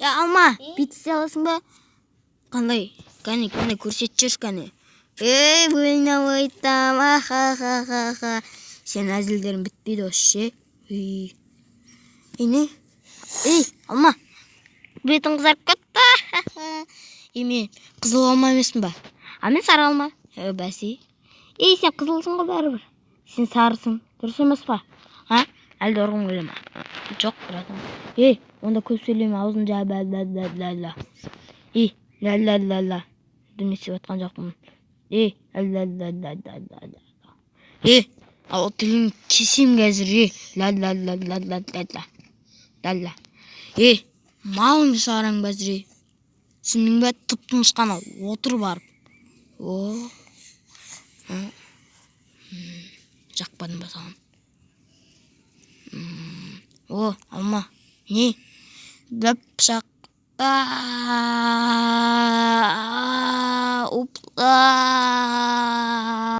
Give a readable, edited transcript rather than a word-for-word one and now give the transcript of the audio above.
Алма, бүйтіп істей аласың ба? Қандай? Кәне, көрсетіп жүрші кәне. Ойнап айтам, аха. Сен әзілдерің бітпейді осы ше. Не? Алма. Бетің қызарып кетті. Мен қызыл алма емеспін ба? Мен сары алма. Бәсе. Сен қызылсың ғой бәрібір. Сен сарысың. Дұрыс емес па? Әлде ұрғым келе ма? Жоқ, братан. Онда көп сөйлеме, аузын жа, ла. Ла. Дүние сеп атқан жоқпын. Ла. Ал тілін кесем қазір. Ла. Малың шығараң бәзір. Сенің бә тұп-тыныш қана отыр барып. Жақпадым ба саған? Алма. Не? Дөп шақ. Упла.